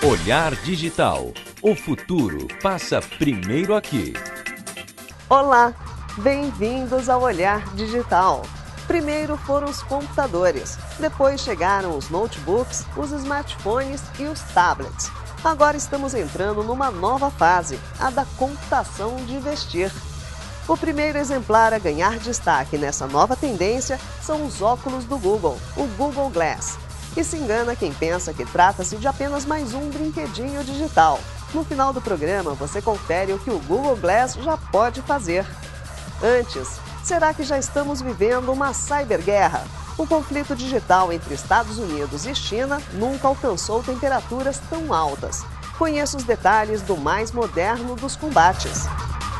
Olhar Digital. O futuro passa primeiro aqui. Olá, bem-vindos ao Olhar Digital. Primeiro foram os computadores, depois chegaram os notebooks, os smartphones e os tablets. Agora estamos entrando numa nova fase, a da computação de vestir. O primeiro exemplar a ganhar destaque nessa nova tendência são os óculos do Google, o Google Glass. E se engana quem pensa que trata-se de apenas mais um brinquedinho digital. No final do programa, você confere o que o Google Glass já pode fazer. Antes, será que já estamos vivendo uma cyberguerra? O conflito digital entre Estados Unidos e China nunca alcançou temperaturas tão altas. Conheça os detalhes do mais moderno dos combates.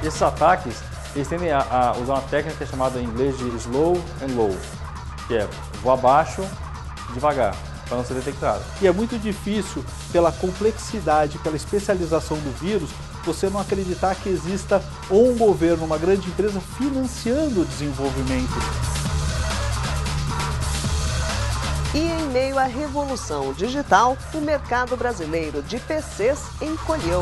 Esses ataques, eles tendem a usar uma técnica chamada em inglês de slow and low, que é voar baixo, devagar, para não ser detectado. E é muito difícil, pela complexidade, pela especialização do vírus, você não acreditar que exista ou um governo, uma grande empresa financiando o desenvolvimento. E em meio à revolução digital, o mercado brasileiro de PCs encolheu.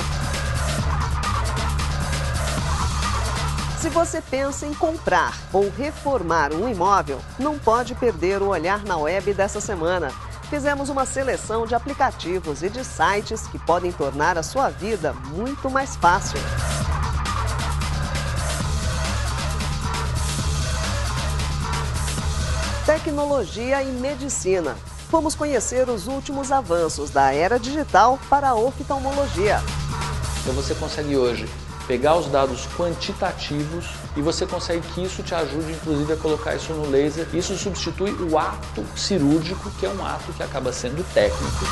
Se você pensa em comprar ou reformar um imóvel, não pode perder o Olhar na Web dessa semana. Fizemos uma seleção de aplicativos e de sites que podem tornar a sua vida muito mais fácil. Tecnologia e medicina. Vamos conhecer os últimos avanços da era digital para a oftalmologia. Então você consegue hoje pegar os dados quantitativos e você consegue que isso te ajude, inclusive, a colocar isso no laser. Isso substitui o ato cirúrgico, que é um ato que acaba sendo técnico.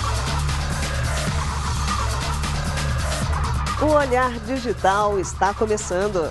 O Olhar Digital está começando.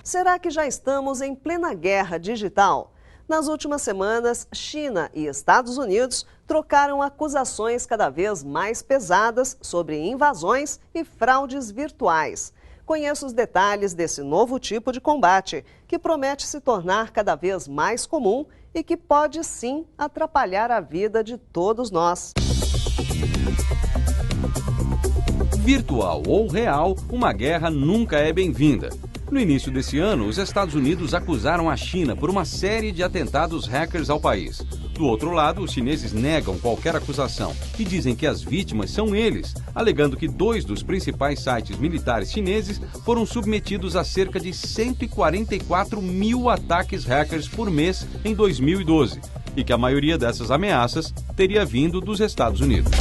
Será que já estamos em plena guerra digital? Nas últimas semanas, China e Estados Unidos trocaram acusações cada vez mais pesadas sobre invasões e fraudes virtuais. Conheça os detalhes desse novo tipo de combate, que promete se tornar cada vez mais comum e que pode sim atrapalhar a vida de todos nós. Virtual ou real, uma guerra nunca é bem-vinda. No início desse ano, os Estados Unidos acusaram a China por uma série de atentados hackers ao país. Do outro lado, os chineses negam qualquer acusação e dizem que as vítimas são eles, alegando que 2 dos principais sites militares chineses foram submetidos a cerca de 144 mil ataques hackers por mês em 2012 e que a maioria dessas ameaças teria vindo dos Estados Unidos.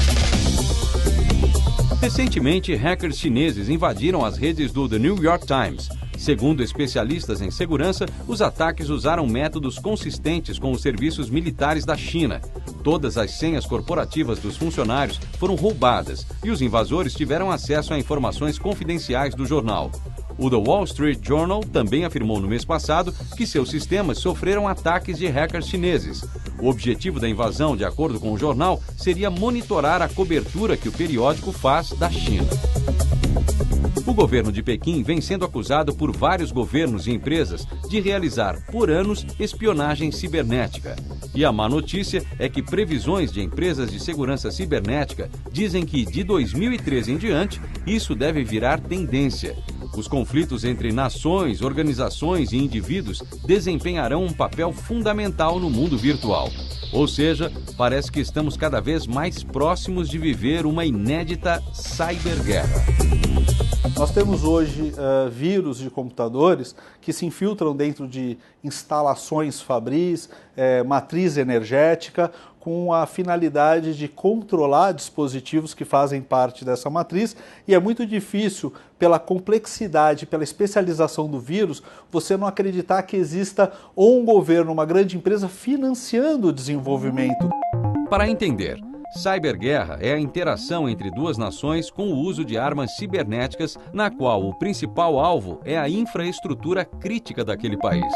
Recentemente, hackers chineses invadiram as redes do The New York Times. Segundo especialistas em segurança, os ataques usaram métodos consistentes com os serviços militares da China. Todas as senhas corporativas dos funcionários foram roubadas e os invasores tiveram acesso a informações confidenciais do jornal. O The Wall Street Journal também afirmou no mês passado que seus sistemas sofreram ataques de hackers chineses. O objetivo da invasão, de acordo com o jornal, seria monitorar a cobertura que o periódico faz da China. O governo de Pequim vem sendo acusado por vários governos e empresas de realizar, por anos, espionagem cibernética. E a má notícia é que previsões de empresas de segurança cibernética dizem que, de 2013 em diante, isso deve virar tendência. Os conflitos entre nações, organizações e indivíduos desempenharão um papel fundamental no mundo virtual. Ou seja, parece que estamos cada vez mais próximos de viver uma inédita cyberguerra. Nós temos hoje vírus de computadores que se infiltram dentro de instalações fabris, matriz energética, com a finalidade de controlar dispositivos que fazem parte dessa matriz, e é muito difícil, pela complexidade, pela especialização do vírus, você não acreditar que exista ou um governo, uma grande empresa financiando o desenvolvimento. Para entender, cyberguerra é a interação entre duas nações com o uso de armas cibernéticas, na qual o principal alvo é a infraestrutura crítica daquele país.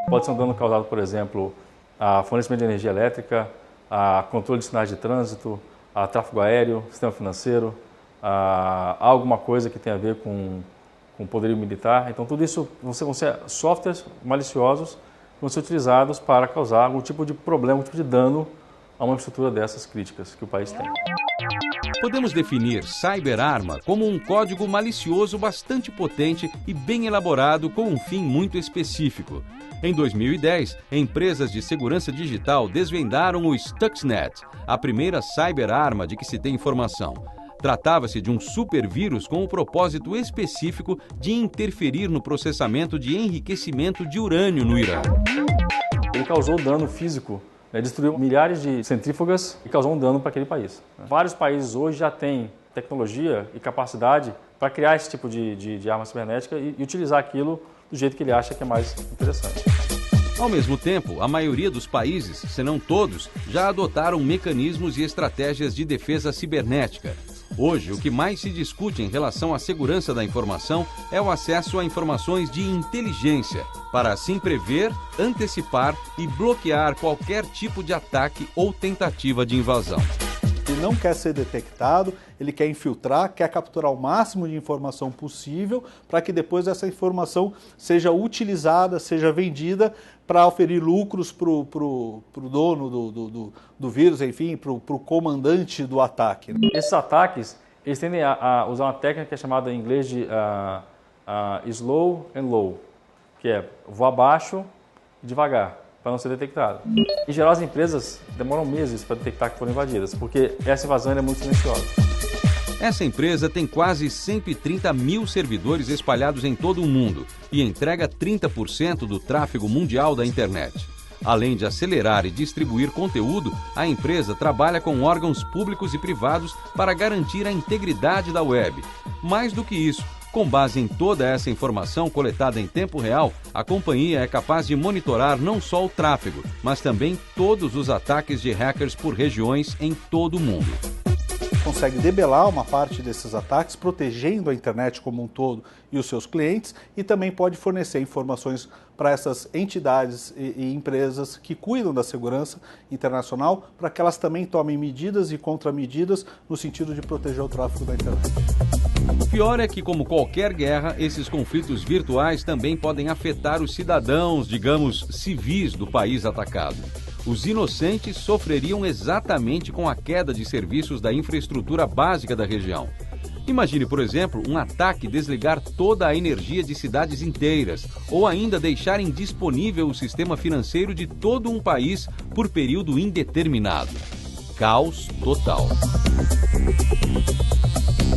Pode ser um dano causado, por exemplo, a fornecimento de energia elétrica, a controle de sinais de trânsito, a tráfego aéreo, sistema financeiro, a alguma coisa que tem a ver com poderio militar. Então, tudo isso vão ser softwares maliciosos que vão ser utilizados para causar algum tipo de problema, algum tipo de dano a uma infraestrutura dessas críticas que o país tem. Podemos definir cyberarma como um código malicioso bastante potente e bem elaborado com um fim muito específico. Em 2010, empresas de segurança digital desvendaram o Stuxnet, a primeira cyberarma de que se tem informação. Tratava-se de um supervírus com o propósito específico de interferir no processamento de enriquecimento de urânio no Irã. Ele causou dano físico, destruiu milhares de centrífugas e causou um dano para aquele país. Vários países hoje já têm tecnologia e capacidade para criar esse tipo de arma cibernética e utilizar aquilo do jeito que ele acha que é mais interessante. Ao mesmo tempo, a maioria dos países, se não todos, já adotaram mecanismos e estratégias de defesa cibernética. Hoje, o que mais se discute em relação à segurança da informação é o acesso a informações de inteligência, para assim prever, antecipar e bloquear qualquer tipo de ataque ou tentativa de invasão. Ele não quer ser detectado, ele quer infiltrar, quer capturar o máximo de informação possível para que depois essa informação seja utilizada, seja vendida para oferir lucros para o dono do vírus, enfim, para o comandante do ataque. Esses ataques, eles tendem a usar uma técnica que é chamada em inglês de slow and low, que é voar baixo e devagar, para não ser detectado. Em geral, as empresas demoram meses para detectar que foram invadidas, porque essa invasão é muito silenciosa. Essa empresa tem quase 130 mil servidores espalhados em todo o mundo e entrega 30% do tráfego mundial da internet. Além de acelerar e distribuir conteúdo, a empresa trabalha com órgãos públicos e privados para garantir a integridade da web. Mais do que isso, com base em toda essa informação coletada em tempo real, a companhia é capaz de monitorar não só o tráfego, mas também todos os ataques de hackers por regiões em todo o mundo. Consegue debelar uma parte desses ataques, protegendo a internet como um todo e os seus clientes, e também pode fornecer informações para essas entidades e empresas que cuidam da segurança internacional, para que elas também tomem medidas e contramedidas no sentido de proteger o tráfego da internet. O pior é que, como qualquer guerra, esses conflitos virtuais também podem afetar os cidadãos, digamos, civis do país atacado. Os inocentes sofreriam exatamente com a queda de serviços da infraestrutura básica da região. Imagine, por exemplo, um ataque desligar toda a energia de cidades inteiras, ou ainda deixar indisponível o sistema financeiro de todo um país por período indeterminado. Caos total.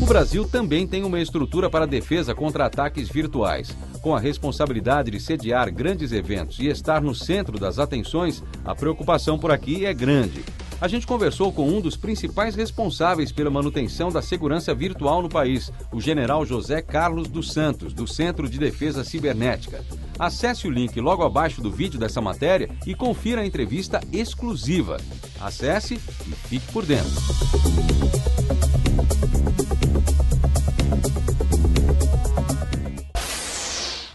O Brasil também tem uma estrutura para defesa contra ataques virtuais. Com a responsabilidade de sediar grandes eventos e estar no centro das atenções, a preocupação por aqui é grande. A gente conversou com um dos principais responsáveis pela manutenção da segurança virtual no país, o general José Carlos dos Santos, do Centro de Defesa Cibernética. Acesse o link logo abaixo do vídeo dessa matéria e confira a entrevista exclusiva. Acesse e fique por dentro.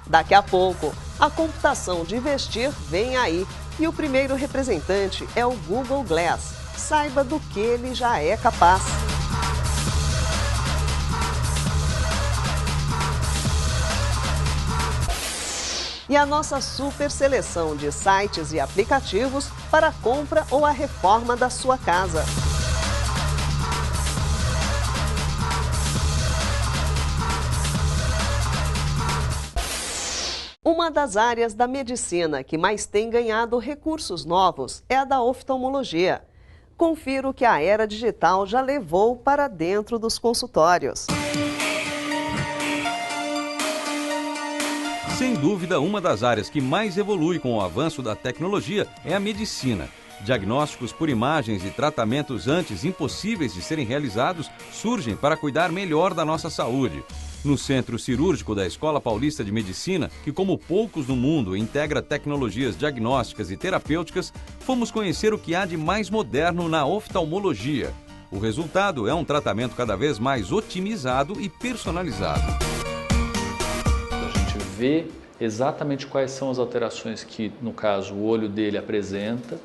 Daqui a pouco, a computação de vestir vem aí e o primeiro representante é o Google Glass. Saiba do que ele já é capaz. E a nossa super seleção de sites e aplicativos para a compra ou a reforma da sua casa. Uma das áreas da medicina que mais tem ganhado recursos novos é a da oftalmologia. Confira o que a era digital já levou para dentro dos consultórios. Sem dúvida, uma das áreas que mais evolui com o avanço da tecnologia é a medicina. Diagnósticos por imagens e tratamentos antes impossíveis de serem realizados surgem para cuidar melhor da nossa saúde. No Centro Cirúrgico da Escola Paulista de Medicina, que como poucos no mundo integra tecnologias diagnósticas e terapêuticas, fomos conhecer o que há de mais moderno na oftalmologia. O resultado é um tratamento cada vez mais otimizado e personalizado. A gente vê exatamente quais são as alterações que, no caso, o olho dele apresenta,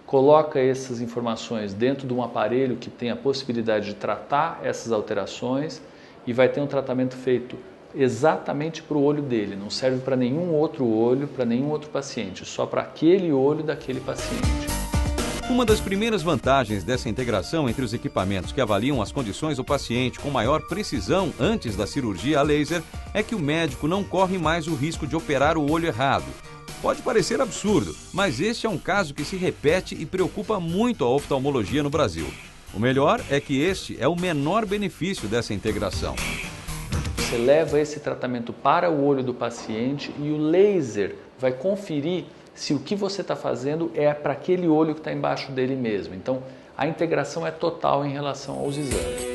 coloca essas informações dentro de um aparelho que tem a possibilidade de tratar essas alterações e vai ter um tratamento feito exatamente para o olho dele, não serve para nenhum outro olho, para nenhum outro paciente, só para aquele olho daquele paciente. Uma das primeiras vantagens dessa integração entre os equipamentos que avaliam as condições do paciente com maior precisão antes da cirurgia a laser é que o médico não corre mais o risco de operar o olho errado. Pode parecer absurdo, mas este é um caso que se repete e preocupa muito a oftalmologia no Brasil. O melhor é que este é o menor benefício dessa integração. Você leva esse tratamento para o olho do paciente e o laser vai conferir se o que você está fazendo é para aquele olho que está embaixo dele mesmo. Então, a integração é total em relação aos exames.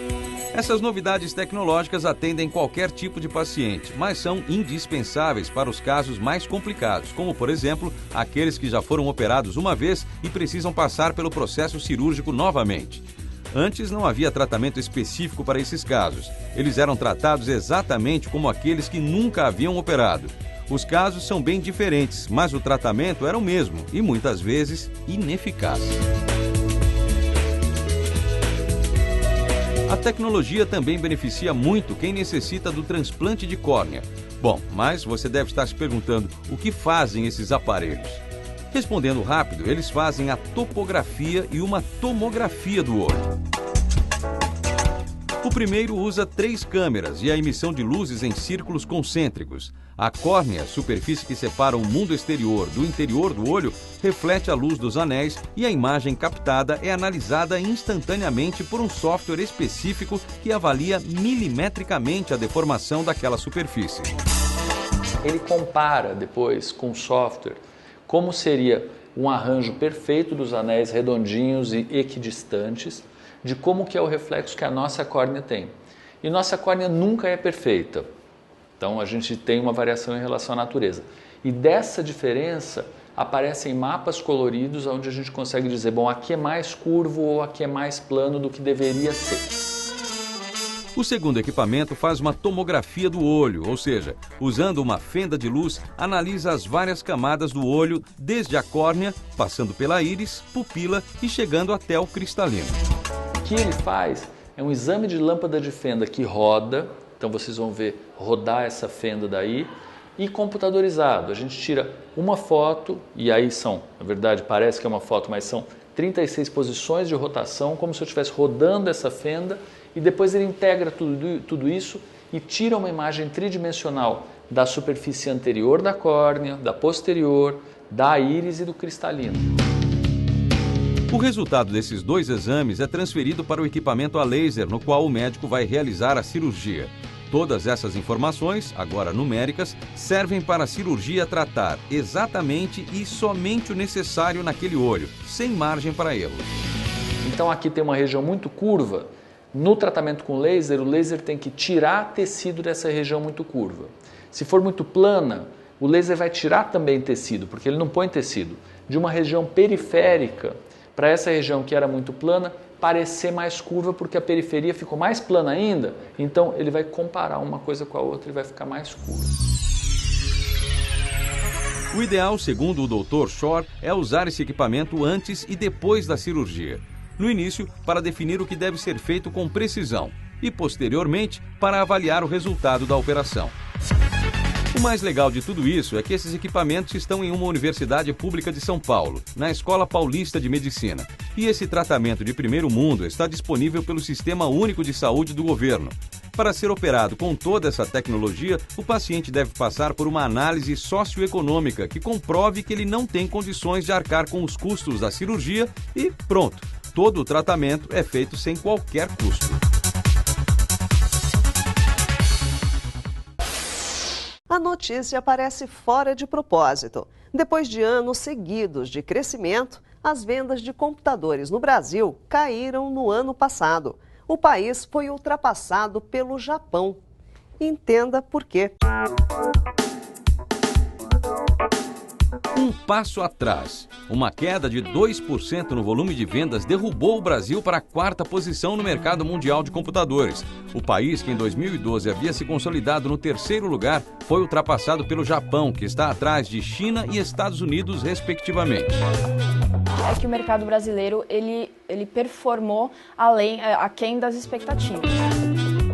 Essas novidades tecnológicas atendem qualquer tipo de paciente, mas são indispensáveis para os casos mais complicados, como, por exemplo, aqueles que já foram operados uma vez e precisam passar pelo processo cirúrgico novamente. Antes não havia tratamento específico para esses casos. Eles eram tratados exatamente como aqueles que nunca haviam operado. Os casos são bem diferentes, mas o tratamento era o mesmo e muitas vezes ineficaz. A tecnologia também beneficia muito quem necessita do transplante de córnea. Bom, mas você deve estar se perguntando o que fazem esses aparelhos. Respondendo rápido, eles fazem a topografia e uma tomografia do olho. O primeiro usa 3 câmeras e a emissão de luzes em círculos concêntricos. A córnea, superfície que separa o mundo exterior do interior do olho, reflete a luz dos anéis e a imagem captada é analisada instantaneamente por um software específico que avalia milimetricamente a deformação daquela superfície. Ele compara depois com o software como seria um arranjo perfeito dos anéis redondinhos e equidistantes, de como que é o reflexo que a nossa córnea tem. E nossa córnea nunca é perfeita. Então a gente tem uma variação em relação à natureza. E dessa diferença aparecem mapas coloridos onde a gente consegue dizer, bom, aqui é mais curvo ou aqui é mais plano do que deveria ser. O segundo equipamento faz uma tomografia do olho, ou seja, usando uma fenda de luz, analisa as várias camadas do olho, desde a córnea, passando pela íris, pupila e chegando até o cristalino. O que ele faz é um exame de lâmpada de fenda que roda, então vocês vão ver rodar essa fenda daí, e computadorizado. A gente tira uma foto, e aí são, na verdade parece que é uma foto, mas são 36 posições de rotação, como se eu estivesse rodando essa fenda, e depois ele integra tudo isso e tira uma imagem tridimensional da superfície anterior da córnea, da posterior, da íris e do cristalino. O resultado desses 2 exames é transferido para o equipamento a laser, no qual o médico vai realizar a cirurgia. Todas essas informações, agora numéricas, servem para a cirurgia tratar exatamente e somente o necessário naquele olho, sem margem para erro. Então aqui tem uma região muito curva. No tratamento com laser, o laser tem que tirar tecido dessa região muito curva. Se for muito plana, o laser vai tirar também tecido, porque ele não põe tecido, de uma região periférica, para essa região que era muito plana, parecer mais curva, porque a periferia ficou mais plana ainda, então ele vai comparar uma coisa com a outra e vai ficar mais curva. O ideal, segundo o Dr. Shore, é usar esse equipamento antes e depois da cirurgia. No início, para definir o que deve ser feito com precisão e, posteriormente, para avaliar o resultado da operação. O mais legal de tudo isso é que esses equipamentos estão em uma universidade pública de São Paulo, na Escola Paulista de Medicina. E esse tratamento de primeiro mundo está disponível pelo Sistema Único de Saúde do governo. Para ser operado com toda essa tecnologia, o paciente deve passar por uma análise socioeconômica que comprove que ele não tem condições de arcar com os custos da cirurgia e pronto. Todo o tratamento é feito sem qualquer custo. A notícia parece fora de propósito. Depois de anos seguidos de crescimento, as vendas de computadores no Brasil caíram no ano passado. O país foi ultrapassado pelo Japão. Entenda por quê. Um passo atrás. Uma queda de 2% no volume de vendas derrubou o Brasil para a 4ª posição no mercado mundial de computadores. O país, que em 2012 havia se consolidado no 3º lugar, foi ultrapassado pelo Japão, que está atrás de China e Estados Unidos, respectivamente. É que o mercado brasileiro ele performou aquém das expectativas.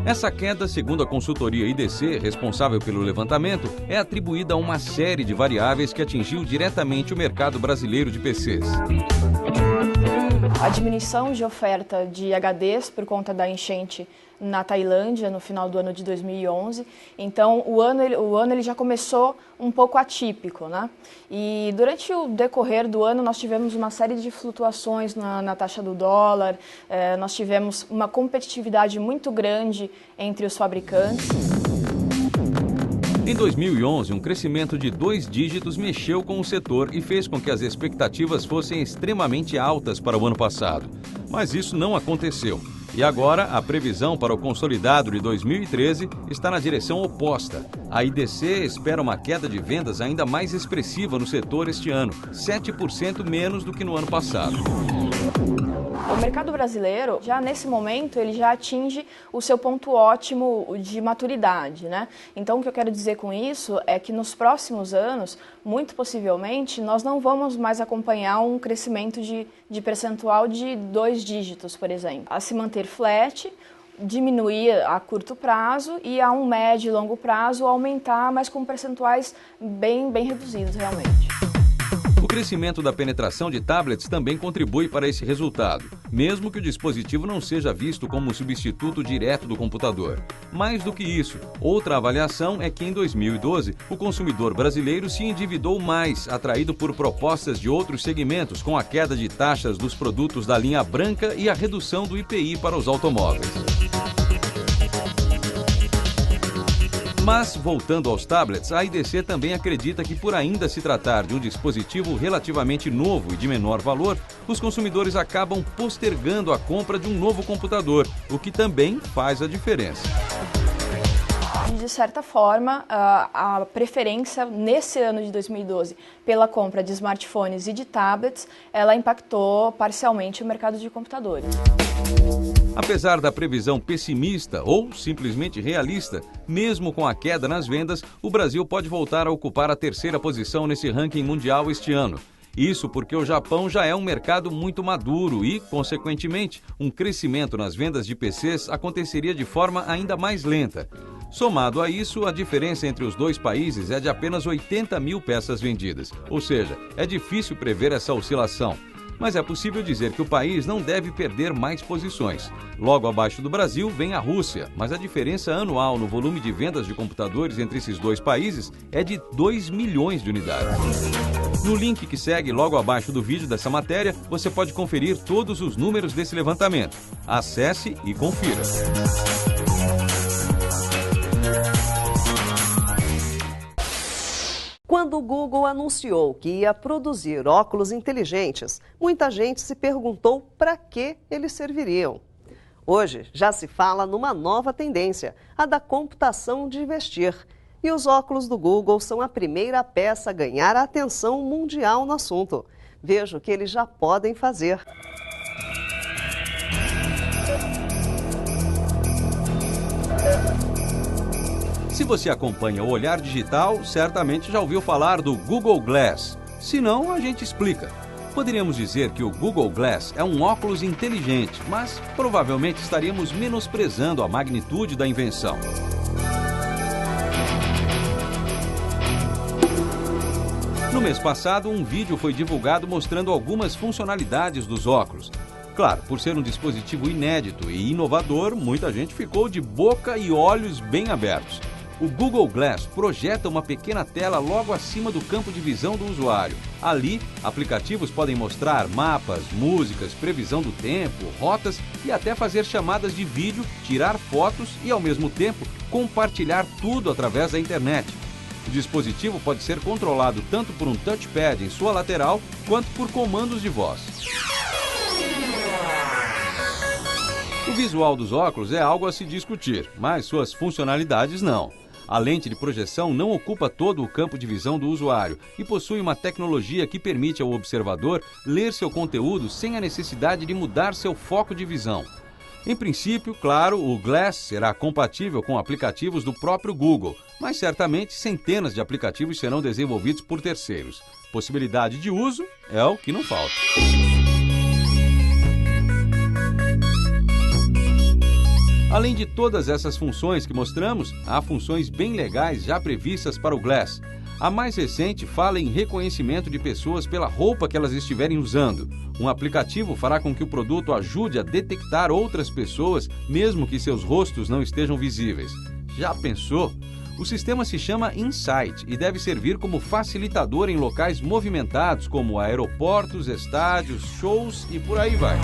Essa queda, segundo a consultoria IDC, responsável pelo levantamento, é atribuída a uma série de variáveis que atingiu diretamente o mercado brasileiro de PCs. A diminuição de oferta de HDs por conta da enchente na Tailândia no final do ano de 2011. Então, o ano ele já começou um pouco atípico, né? E durante o decorrer do ano nós tivemos uma série de flutuações na taxa do dólar, nós tivemos uma competitividade muito grande entre os fabricantes. Em 2011, um crescimento de 2 dígitos mexeu com o setor e fez com que as expectativas fossem extremamente altas para o ano passado. Mas isso não aconteceu. E agora, a previsão para o consolidado de 2013 está na direção oposta. A IDC espera uma queda de vendas ainda mais expressiva no setor este ano, 7% menos do que no ano passado. O mercado brasileiro, já nesse momento, ele já atinge o seu ponto ótimo de maturidade, né? Então, o que eu quero dizer com isso é que nos próximos anos, muito possivelmente, nós não vamos mais acompanhar um crescimento de percentual de 2 dígitos, por exemplo. A se manter flat, diminuir a curto prazo e a um médio e longo prazo aumentar, mas com percentuais bem reduzidos realmente. O crescimento da penetração de tablets também contribui para esse resultado, mesmo que o dispositivo não seja visto como um substituto direto do computador. Mais do que isso, outra avaliação é que em 2012 o consumidor brasileiro se endividou mais, atraído por propostas de outros segmentos, com a queda de taxas dos produtos da linha branca e a redução do IPI para os automóveis. Mas, voltando aos tablets, a IDC também acredita que, por ainda se tratar de um dispositivo relativamente novo e de menor valor, os consumidores acabam postergando a compra de um novo computador, o que também faz a diferença. De certa forma, a preferência nesse ano de 2012 pela compra de smartphones e de tablets, ela impactou parcialmente o mercado de computadores. Apesar da previsão pessimista ou simplesmente realista, mesmo com a queda nas vendas, o Brasil pode voltar a ocupar a 3ª posição nesse ranking mundial este ano. Isso porque o Japão já é um mercado muito maduro e, consequentemente, um crescimento nas vendas de PCs aconteceria de forma ainda mais lenta. Somado a isso, a diferença entre os dois países é de apenas 80 mil peças vendidas, ou seja, é difícil prever essa oscilação. Mas é possível dizer que o país não deve perder mais posições. Logo abaixo do Brasil vem a Rússia, mas a diferença anual no volume de vendas de computadores entre esses dois países é de 2 milhões de unidades. No link que segue logo abaixo do vídeo dessa matéria, você pode conferir todos os números desse levantamento. Acesse e confira. Quando o Google anunciou que ia produzir óculos inteligentes, muita gente se perguntou para que eles serviriam. Hoje já se fala numa nova tendência, a da computação de vestir. E os óculos do Google são a primeira peça a ganhar a atenção mundial no assunto. Veja o que eles já podem fazer. Se você acompanha o Olhar Digital, certamente já ouviu falar do Google Glass. Se não, a gente explica. Poderíamos dizer que o Google Glass é um óculos inteligente, mas provavelmente estaríamos menosprezando a magnitude da invenção. No mês passado, um vídeo foi divulgado mostrando algumas funcionalidades dos óculos. Claro, por ser um dispositivo inédito e inovador, muita gente ficou de boca e olhos bem abertos. O Google Glass projeta uma pequena tela logo acima do campo de visão do usuário. Ali, aplicativos podem mostrar mapas, músicas, previsão do tempo, rotas e até fazer chamadas de vídeo, tirar fotos e, ao mesmo tempo, compartilhar tudo através da internet. O dispositivo pode ser controlado tanto por um touchpad em sua lateral, quanto por comandos de voz. O visual dos óculos é algo a se discutir, mas suas funcionalidades não. A lente de projeção não ocupa todo o campo de visão do usuário e possui uma tecnologia que permite ao observador ler seu conteúdo sem a necessidade de mudar seu foco de visão. Em princípio, claro, o Glass será compatível com aplicativos do próprio Google, mas certamente centenas de aplicativos serão desenvolvidos por terceiros. Possibilidade de uso é o que não falta. Além de todas essas funções que mostramos, há funções bem legais já previstas para o Glass. A mais recente fala em reconhecimento de pessoas pela roupa que elas estiverem usando. Um aplicativo fará com que o produto ajude a detectar outras pessoas, mesmo que seus rostos não estejam visíveis. Já pensou? O sistema se chama Insight e deve servir como facilitador em locais movimentados como aeroportos, estádios, shows e por aí vai.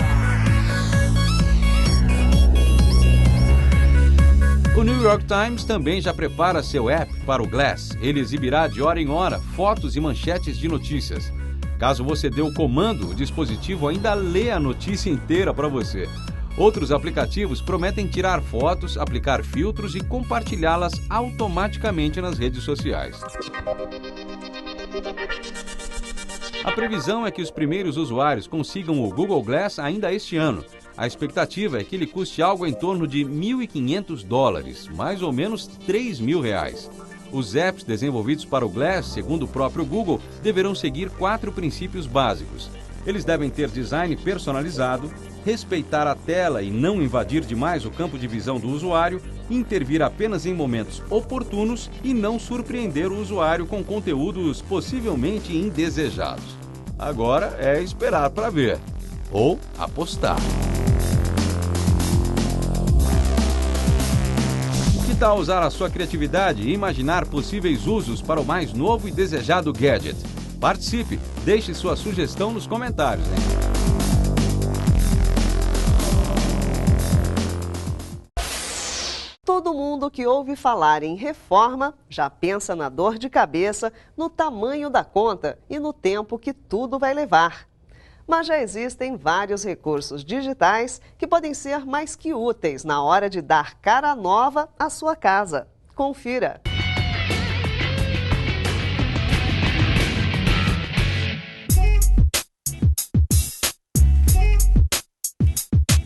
O New York Times também já prepara seu app para o Glass. Ele exibirá de hora em hora fotos e manchetes de notícias. Caso você dê o comando, o dispositivo ainda lê a notícia inteira para você. Outros aplicativos prometem tirar fotos, aplicar filtros e compartilhá-las automaticamente nas redes sociais. A previsão é que os primeiros usuários consigam o Google Glass ainda este ano. A expectativa é que ele custe algo em torno de $1.500, mais ou menos R$3.000. Os apps desenvolvidos para o Glass, segundo o próprio Google, deverão seguir 4 princípios básicos. Eles devem ter design personalizado, respeitar a tela e não invadir demais o campo de visão do usuário, intervir apenas em momentos oportunos e não surpreender o usuário com conteúdos possivelmente indesejados. Agora é esperar para ver. Ou apostar. Que tal usar a sua criatividade e imaginar possíveis usos para o mais novo e desejado gadget? Participe, deixe sua sugestão nos comentários, hein? Todo mundo que ouve falar em reforma já pensa na dor de cabeça, no tamanho da conta e no tempo que tudo vai levar. Mas já existem vários recursos digitais que podem ser mais que úteis na hora de dar cara nova à sua casa. Confira!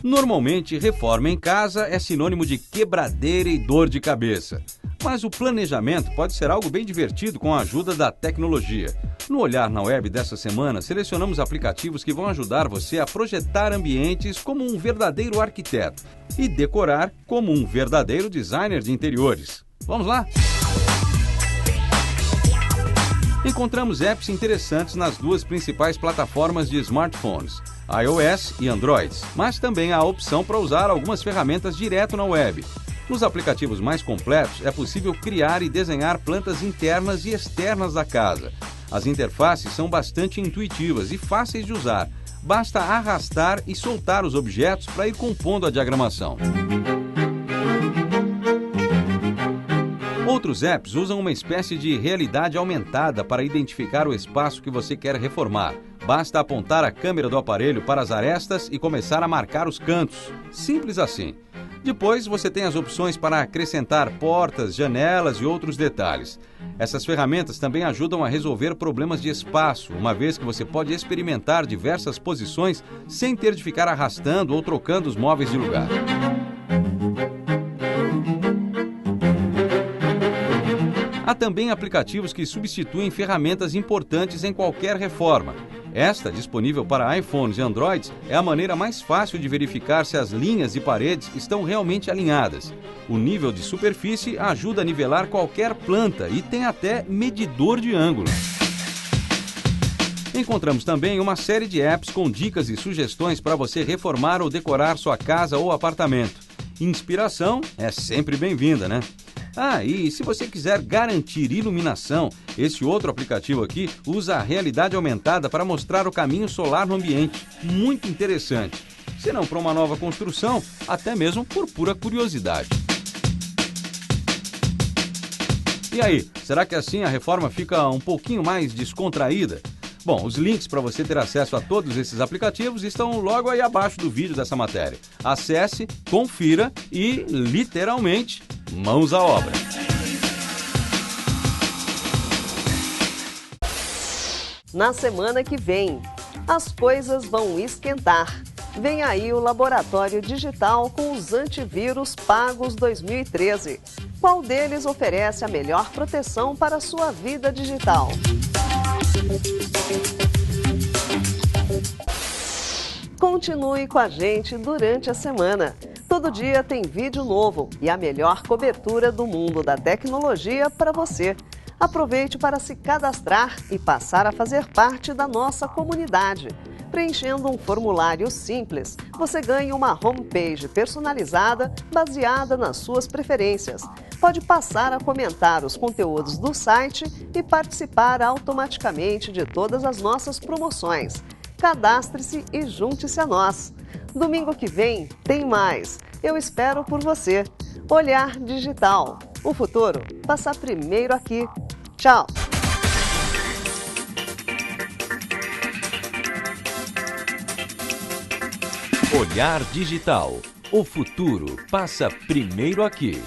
Normalmente, reforma em casa é sinônimo de quebradeira e dor de cabeça. Mas o planejamento pode ser algo bem divertido com a ajuda da tecnologia. No Olhar na Web dessa semana, selecionamos aplicativos que vão ajudar você a projetar ambientes como um verdadeiro arquiteto e decorar como um verdadeiro designer de interiores. Vamos lá? Encontramos apps interessantes nas duas principais plataformas de smartphones, iOS e Android, mas também há a opção para usar algumas ferramentas direto na web. Nos aplicativos mais completos, é possível criar e desenhar plantas internas e externas da casa. As interfaces são bastante intuitivas e fáceis de usar. Basta arrastar e soltar os objetos para ir compondo a diagramação. Outros apps usam uma espécie de realidade aumentada para identificar o espaço que você quer reformar. Basta apontar a câmera do aparelho para as arestas e começar a marcar os cantos. Simples assim. Depois você tem as opções para acrescentar portas, janelas e outros detalhes. Essas ferramentas também ajudam a resolver problemas de espaço, uma vez que você pode experimentar diversas posições sem ter de ficar arrastando ou trocando os móveis de lugar. Há também aplicativos que substituem ferramentas importantes em qualquer reforma. Esta, disponível para iPhones e Androids, é a maneira mais fácil de verificar se as linhas e paredes estão realmente alinhadas. O nível de superfície ajuda a nivelar qualquer planta e tem até medidor de ângulo. Encontramos também uma série de apps com dicas e sugestões para você reformar ou decorar sua casa ou apartamento. Inspiração é sempre bem-vinda, né? E se você quiser garantir iluminação, esse outro aplicativo aqui usa a realidade aumentada para mostrar o caminho solar no ambiente. Muito interessante. Se não para uma nova construção, até mesmo por pura curiosidade. E aí, será que assim a reforma fica um pouquinho mais descontraída? Bom, os links para você ter acesso a todos esses aplicativos estão logo aí abaixo do vídeo dessa matéria. Acesse, confira e, literalmente, mãos à obra. na semana que vem. As coisas vão esquentar. Vem aí o Laboratório Digital com os antivírus pagos 2013. Qual deles oferece a melhor proteção para a sua vida digital? Continue com a gente durante a semana. Todo dia tem vídeo novo e a melhor cobertura do mundo da tecnologia para você. Aproveite para se cadastrar e passar a fazer parte da nossa comunidade. Preenchendo um formulário simples, você ganha uma homepage personalizada baseada nas suas preferências. Pode passar a comentar os conteúdos do site e participar automaticamente de todas as nossas promoções. Cadastre-se e junte-se a nós. Domingo que vem tem mais. Eu espero por você. Olhar Digital. O futuro passa primeiro aqui. Tchau! Olhar Digital. O futuro passa primeiro aqui.